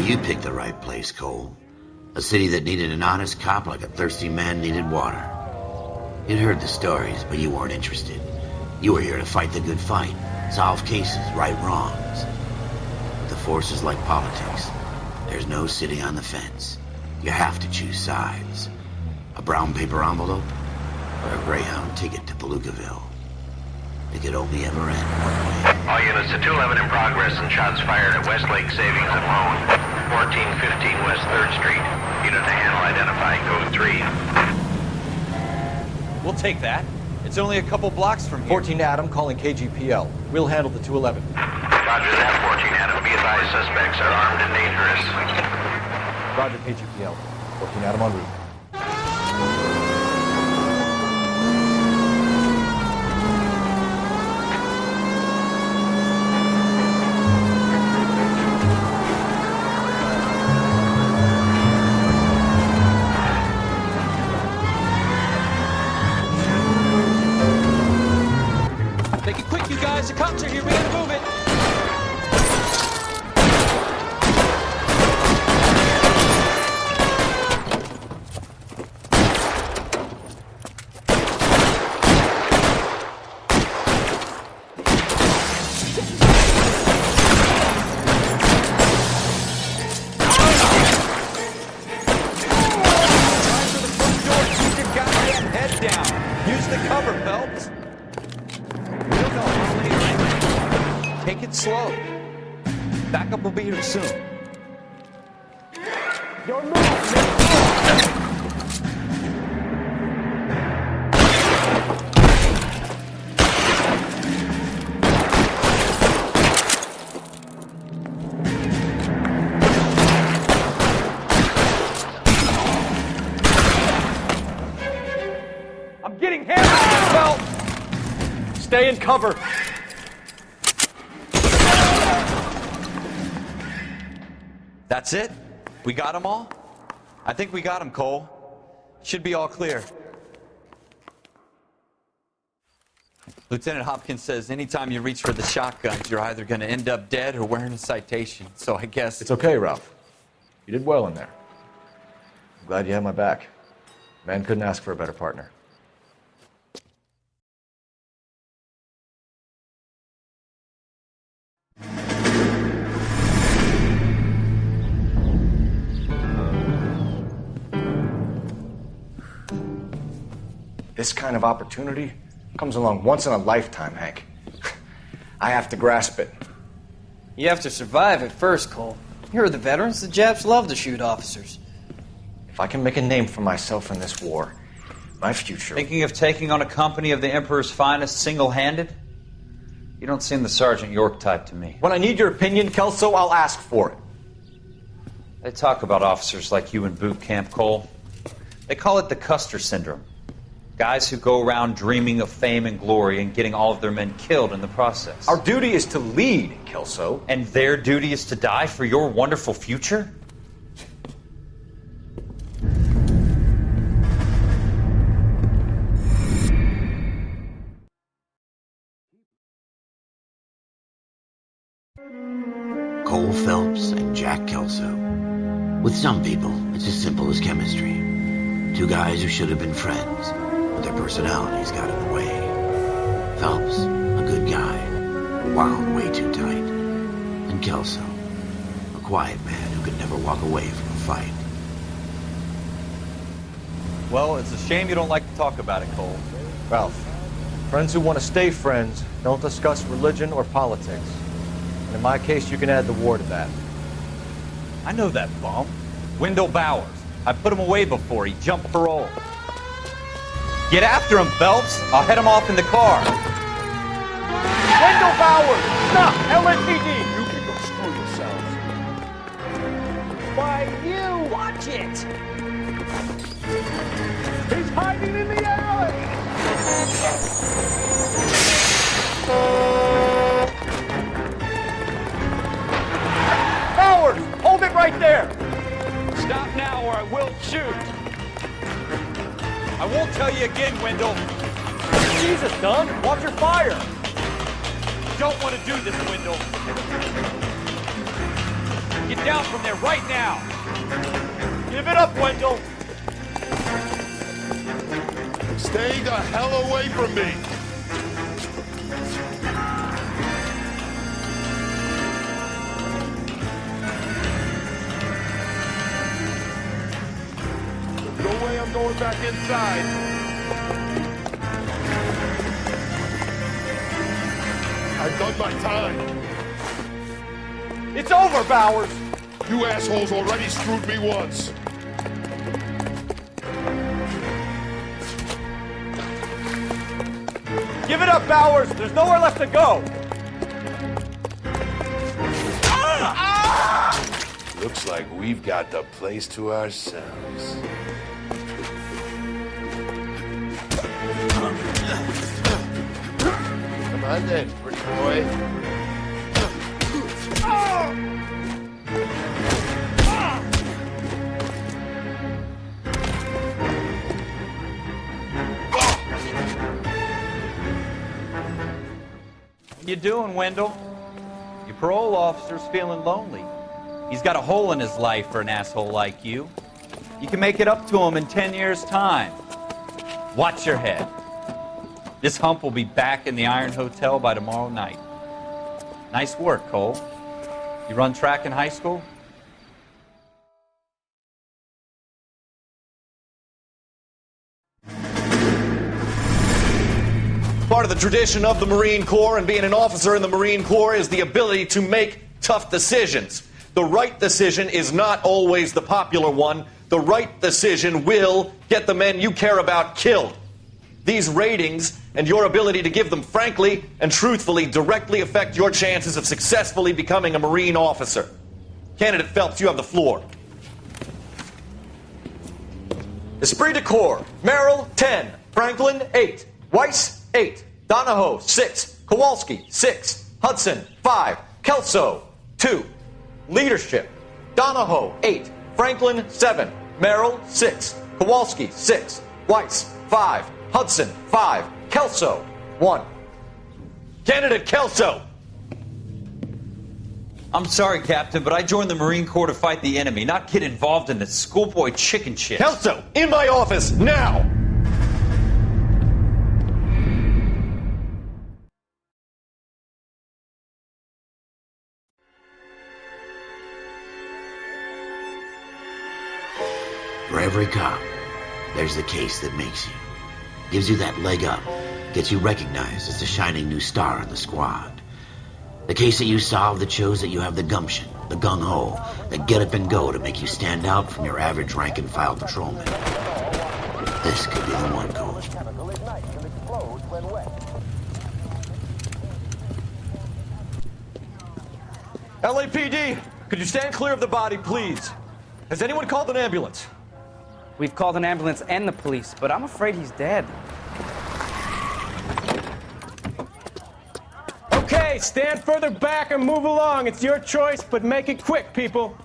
you picked the right place, Cole. A city that needed an honest cop like a thirsty man needed water. You'd heard the stories, but you weren't interested. You were here to fight the good fight, solve cases, right wrongs. But the force is like politics. There's no sitting on the fence. You have to choose sides. A brown paper envelope, or a Greyhound ticket to Palookaville. It could only ever end one way. All units to 211 in progress and shots fired at Westlake Savings and Loan, 1415 West 3rd Street. Unit to handle identified, code 3. We'll take that. It's only a couple blocks from here. 14 Adam calling KGPL. We'll handle the 211. Roger that, 14 Adam. Be advised, suspects are armed and dangerous. Roger, KGPL. 14 Adam en route. Make it quick, you guys. The cops are here. We gotta move it. Slow. Backup will be here soon. Your move, I'm getting hammered. Well, stay in cover. That's it? We got them all? I think we got them, Cole. Should be all clear. Lieutenant Hopkins says anytime you reach for the shotguns, you're either going to end up dead or wearing a citation. So I guess... It's okay, Ralph. You did well in there. I'm glad you had my back. Man couldn't ask for a better partner. This kind of opportunity comes along once in a lifetime, Hank. I have to grasp it. You have to survive it first, Cole. Here are the veterans. The Japs love to shoot officers. If I can make a name for myself in this war, my future... Thinking of taking on a company of the Emperor's finest single-handed? You don't seem the Sergeant York type to me. When I need your opinion, Kelso, I'll ask for it. They talk about officers like you in boot camp, Cole. They call it the Custer Syndrome. Guys who go around dreaming of fame and glory and getting all of their men killed in the process. Our duty is to lead, Kelso. And their duty is to die for your wonderful future? Cole Phelps and Jack Kelso. With some people, it's as simple as chemistry. Two guys who should have been friends, but their personalities got in the way. Phelps, a good guy, wound way too tight. And Kelso, a quiet man who could never walk away from a fight. Well, it's a shame you don't like to talk about it, Cole. Ralph, friends who want to stay friends don't discuss religion or politics. And in my case, you can add the war to that. I know that bum. Wendell Bowers. I put him away before he jumped parole. Get after him, Phelps. I'll head him off in the car. Wendell Bowers! Stop! LAPD! You can go screw yourselves. Why, you! Watch it! He's hiding in the alley! Bowers! Hold it right there! Stop now or I will shoot. I won't tell you again, Wendell. Jesus, Dunn! Watch your fire! Don't want to do this, Wendell. Get down from there right now! Give it up, Wendell! Stay the hell away from me! There's no way I'm going back inside. I've done my time. It's over, Bowers! You assholes already screwed me once. Give it up, Bowers! There's nowhere left to go! Looks like we've got the place to ourselves. Come on then, pretty boy. What you doing, Wendell? Your parole officer's feeling lonely. He's got a hole in his life for an asshole like you. You can make it up to him in 10 years' time. Watch your head. This hump will be back in the Iron Hotel by tomorrow night. Nice work, Cole. You run track in high school? Part of the tradition of the Marine Corps and being an officer in the Marine Corps is the ability to make tough decisions. The right decision is not always the popular one. The right decision will get the men you care about killed. These ratings and your ability to give them frankly and truthfully directly affect your chances of successfully becoming a Marine officer. Candidate Phelps, you have the floor. Esprit de Corps, Merrill, 10. Franklin, 8. Weiss, 8. Donahoe, 6. Kowalski, 6. Hudson, 5. Kelso, 2. Leadership, Donahoe, 8. Franklin, 7. Merrill, 6. Kowalski, 6. Weiss, 5. Hudson, 5. Kelso, 1. Candidate Kelso! I'm sorry, Captain, but I joined the Marine Corps to fight the enemy, not get involved in this schoolboy chicken shit. Kelso, in my office, now! For every cop, there's the case that makes you. Gives you that leg up. Gets you recognized as the shining new star in the squad. The case that you solve that shows that you have the gumption, the gung-ho, the get up and go to make you stand out from your average rank-and-file patrolman. This could be the one, Cole. LAPD, could you stand clear of the body, please? Has anyone called an ambulance? We've called an ambulance and the police, but I'm afraid he's dead. Okay, stand further back and move along. It's your choice, but make it quick, people.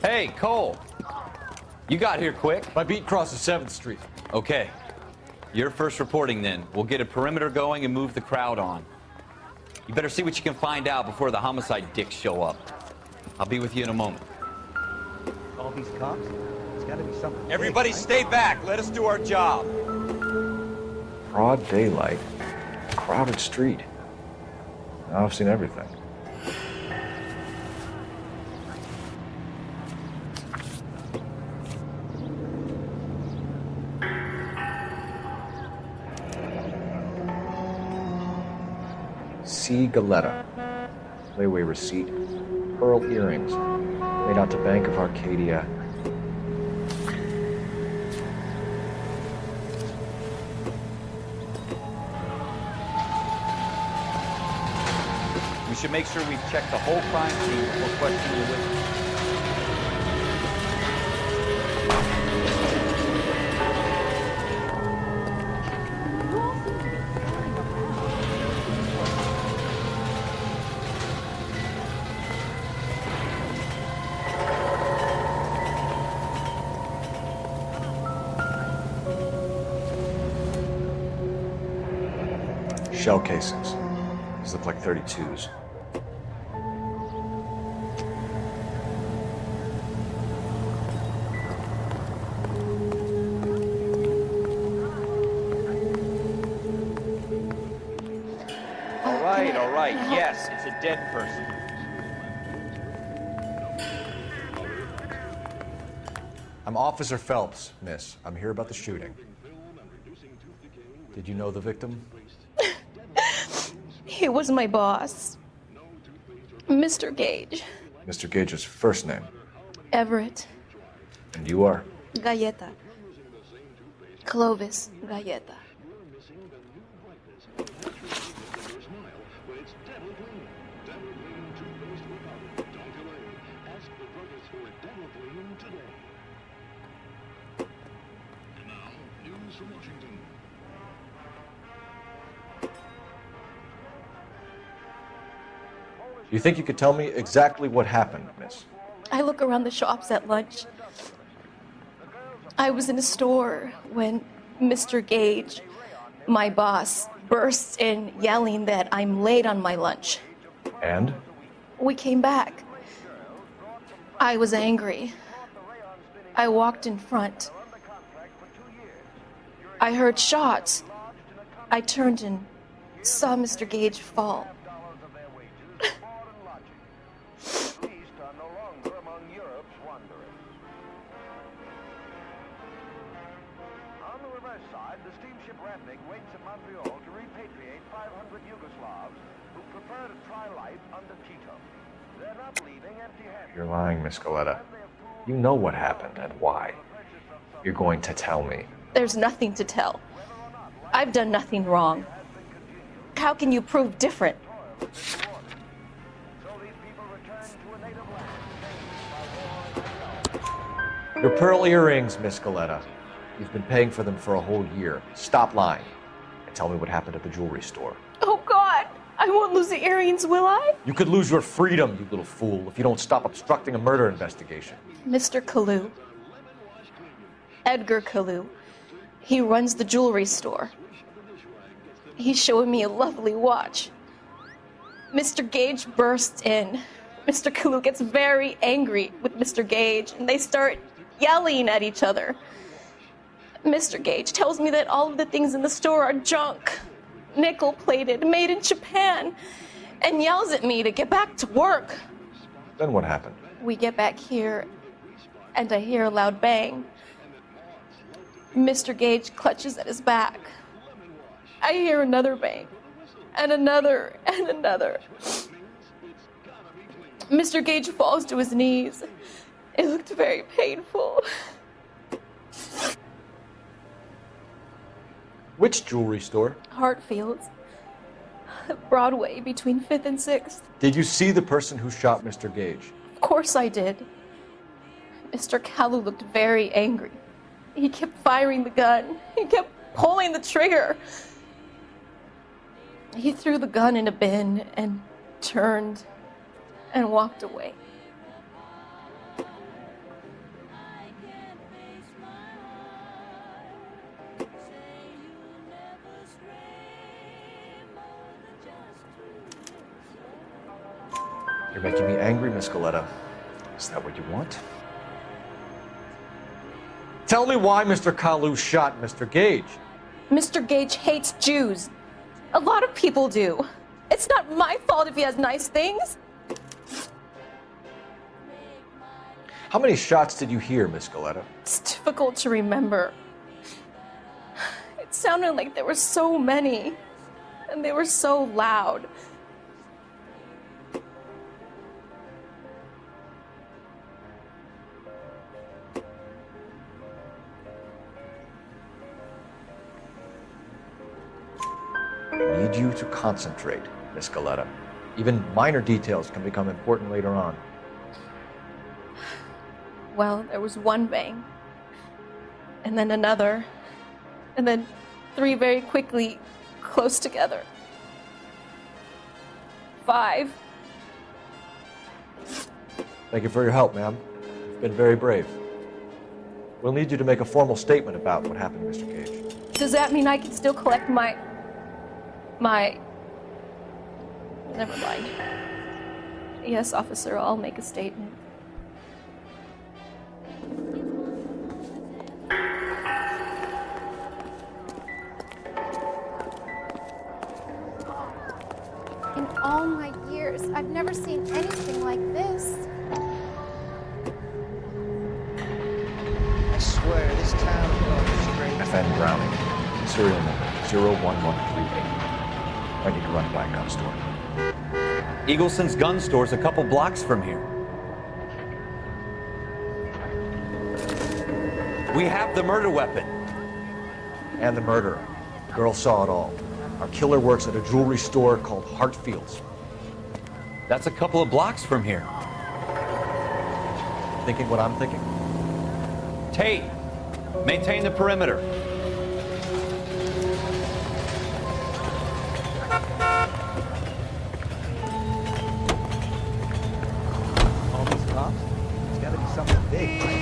Hey, Cole. You got here quick. My beat crosses 7th Street. Okay. You're first reporting then. We'll get a perimeter going and move the crowd on. You better see what you can find out before the homicide dicks show up. I'll be with you in a moment. All these cops? There's got to be something. Everybody stay back. Let us do our job. Broad daylight. Crowded street. Now I've seen everything. C. Galetta. Layaway receipt. Pearl earrings. Made out to Bank of Arcadia. We should make sure we've checked the whole crime scene before questioning the witness. Shell casings. These look like 32s. right, yes, it's a dead person. I'm Officer Phelps, miss. I'm here about the shooting. Did you know the victim? He was my boss, Mr. Gage. Mr. Gage's first name. Everett. And you are? Galleta. Clovis Galleta. Do you think you could tell me exactly what happened, miss? I look around the shops at lunch. I was in a store when Mr. Gage, my boss, bursts in yelling that I'm late on my lunch. And? We came back. I was angry. I walked in front. I heard shots. I turned and saw Mr. Gage fall. You're lying, Miss Galleta. You know what happened and why. You're going to tell me. There's nothing to tell. I've done nothing wrong. How can you prove different? Your pearl earrings, Miss Galleta. You've been paying for them for a whole year. Stop lying and tell me what happened at the jewelry store. Oh, God! I won't lose the earrings, will I? You could lose your freedom, you little fool, if you don't stop obstructing a murder investigation. Mr. Kalu. Edgar Kalu. He runs the jewelry store. He's showing me a lovely watch. Mr. Gage bursts in. Mr. Kalu gets very angry with Mr. Gage, and they start yelling at each other. Mr. Gage tells me that all of the things in the store are junk, nickel-plated, made in Japan, and yells at me to get back to work. Then what happened? We get back here, and I hear a loud bang. Mr. Gage clutches at his back. I hear another bang, and another, and another. Mr. Gage falls to his knees. It looked very painful. Which jewelry store? Hartfield's. Broadway, between 5th and 6th. Did you see the person who shot Mr. Gage? Of course I did. Mr. Kalu looked very angry. He kept firing the gun. He kept pulling the trigger. He threw the gun in a bin and turned and walked away. You're making me angry, Miss Galleta. Is that what you want? Tell me why Mr. Kalu shot Mr. Gage. Mr. Gage hates Jews. A lot of people do. It's not my fault if he has nice things. How many shots did you hear, Miss Galleta? It's difficult to remember. It sounded like there were so many, and they were so loud. I need you to concentrate, Miss Galleta. Even minor details can become important later on. Well, there was one bang, and then another, and then 3 very quickly, close together. 5. Thank you for your help, ma'am. You've been very brave. We'll need you to make a formal statement about what happened, Mr. Gage. Does that mean I can still collect my... Never mind. Yes, officer, I'll make a statement. In all my years, I've never seen anything like this. I swear, this town is going straight. FN Browning, serial number 01138. I need to run by a gun store. Eagleson's gun store's a couple blocks from here. We have the murder weapon. And the murderer. The girl saw it all. Our killer works at a jewelry store called Hartfield's. That's a couple of blocks from here. Thinking what I'm thinking? Tate, maintain the perimeter. All these cops? It's gotta be something big, right?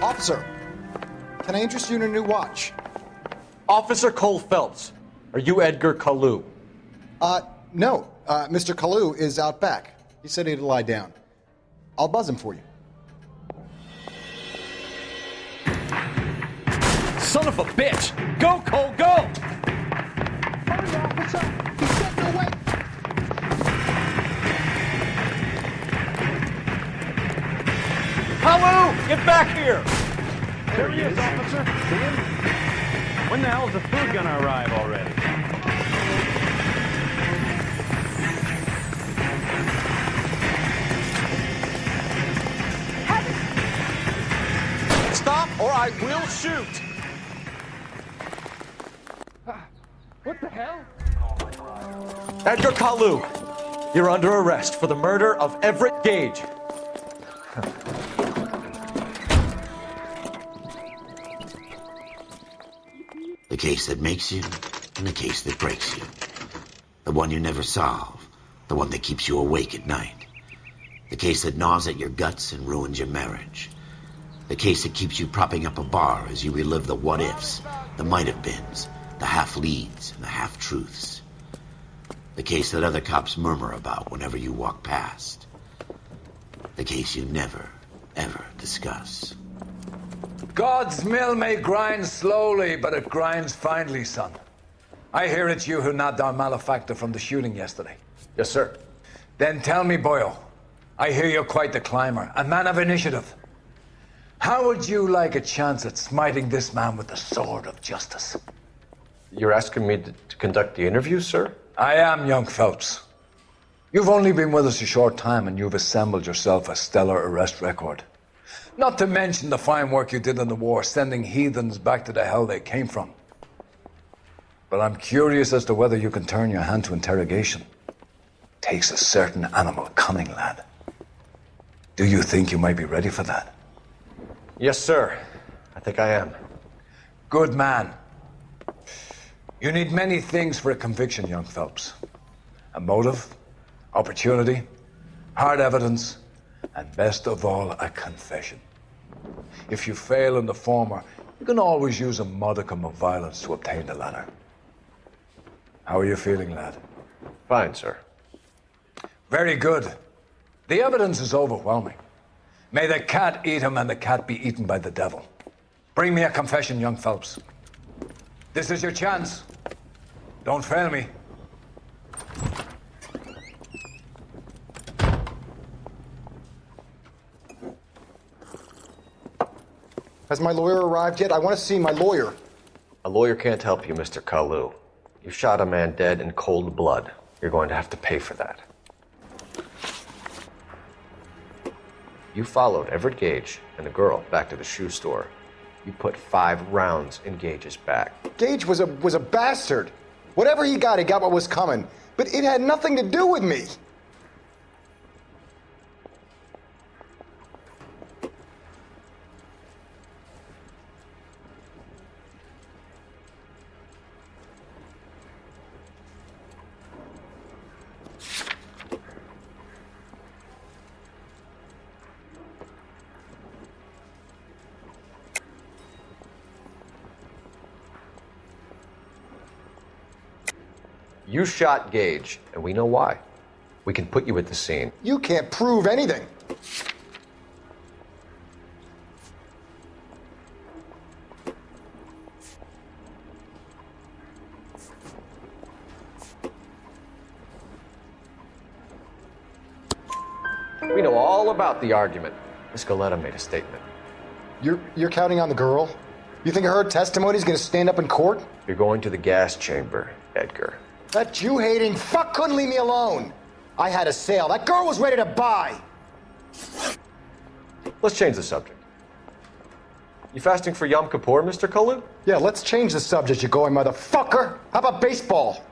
Officer, can I interest you in a new watch? Officer Cole Phelps, are you Edgar Kalu? No. Mr. Kalu is out back. He said he'd lie down. I'll buzz him for you. Son of a bitch! Go, Cole, go! Hurry, officer! He's getting away! Kalu, get back here! There he is, officer. See him? When the hell's the food gonna arrive already? Stop or I will shoot! What the hell? Edgar Kalu, you're under arrest for the murder of Everett Gage. The case that makes you, and the case that breaks you. The one you never solve, the one that keeps you awake at night. The case that gnaws at your guts and ruins your marriage. The case that keeps you propping up a bar as you relive the what-ifs, the might-have-beens, the half-leads, and the half-truths. The case that other cops murmur about whenever you walk past. The case you never, ever discuss. God's mill may grind slowly, but it grinds finely, son. I hear it's you who nabbed our malefactor from the shooting yesterday. Yes, sir. Then tell me, Boyle, I hear you're quite the climber, a man of initiative. How would you like a chance at smiting this man with the sword of justice? You're asking me to conduct the interview, sir? I am, young Phelps. You've only been with us a short time and you've assembled yourself a stellar arrest record. Not to mention the fine work you did in the war, sending heathens back to the hell they came from. But I'm curious as to whether you can turn your hand to interrogation. Takes a certain animal cunning, lad. Do you think you might be ready for that? Yes, sir. I think I am. Good man. You need many things for a conviction, young Phelps. A motive, opportunity, hard evidence, and best of all, a confession. If you fail in the former, you can always use a modicum of violence to obtain the latter. How are you feeling, lad? Fine, sir. Very good. The evidence is overwhelming. May the cat eat him and the cat be eaten by the devil. Bring me a confession, young Phelps. This is your chance. Don't fail me. Has my lawyer arrived yet? I want to see my lawyer. A lawyer can't help you, Mr. Kalu. You shot a man dead in cold blood. You're going to have to pay for that. You followed Everett Gage and the girl back to the shoe store. You put 5 rounds in Gage's back. Gage was a bastard. Whatever he got what was coming. But it had nothing to do with me. You shot Gage, and we know why. We can put you at the scene. You can't prove anything. We know all about the argument. Miss Goleta made a statement. You're counting on the girl? You think her testimony's gonna stand up in court? You're going to the gas chamber, Edgar. That Jew-hating fuck couldn't leave me alone. I had a sale. That girl was ready to buy. Let's change the subject. You fasting for Yom Kippur, Mr. Kalu? Yeah, let's change the subject, you going motherfucker. How about baseball?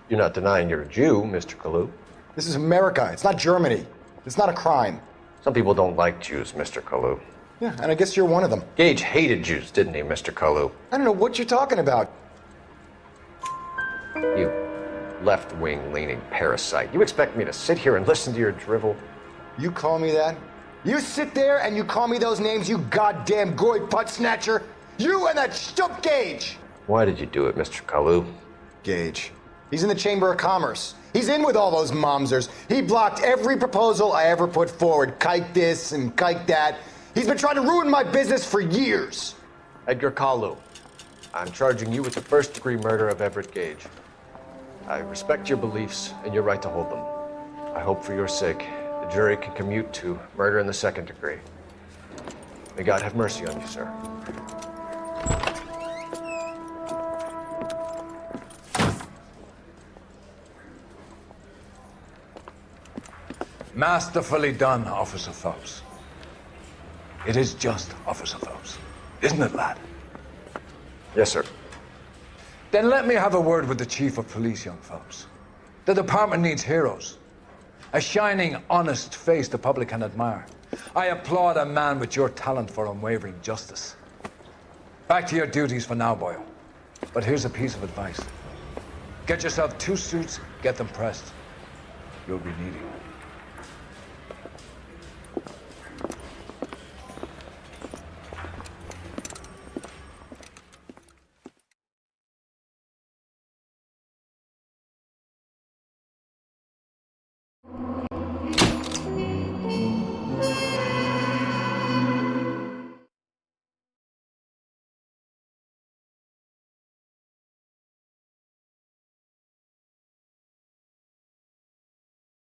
You're not denying you're a Jew, Mr. Kalu. This is America. It's not Germany. It's not a crime. Some people don't like Jews, Mr. Kalu. Yeah, and I guess you're one of them. Gage hated Jews, didn't he, Mr. Kalu? I don't know what you're talking about. You left-wing leaning parasite. You expect me to sit here and listen to your drivel? You call me that? You sit there and you call me those names, you goddamn goy butt snatcher? You and that shtup Gage! Why did you do it, Mr. Kalu? Gage. He's in the Chamber of Commerce. He's in with all those momsers. He blocked every proposal I ever put forward. Kike this and kike that. He's been trying to ruin my business for years. Edgar Kalu, I'm charging you with the first-degree murder of Everett Gage. I respect your beliefs and your right to hold them. I hope for your sake the jury can commute to murder in the second degree. May God have mercy on you, sir. Masterfully done, Officer Phelps. It is just Officer Phelps, isn't it, lad? Yes, sir. Then let me have a word with the Chief of Police, young Phelps. The department needs heroes. A shining, honest face the public can admire. I applaud a man with your talent for unwavering justice. Back to your duties for now, Boyle. But here's a piece of advice. Get yourself 2 suits, get them pressed. You'll be needing them.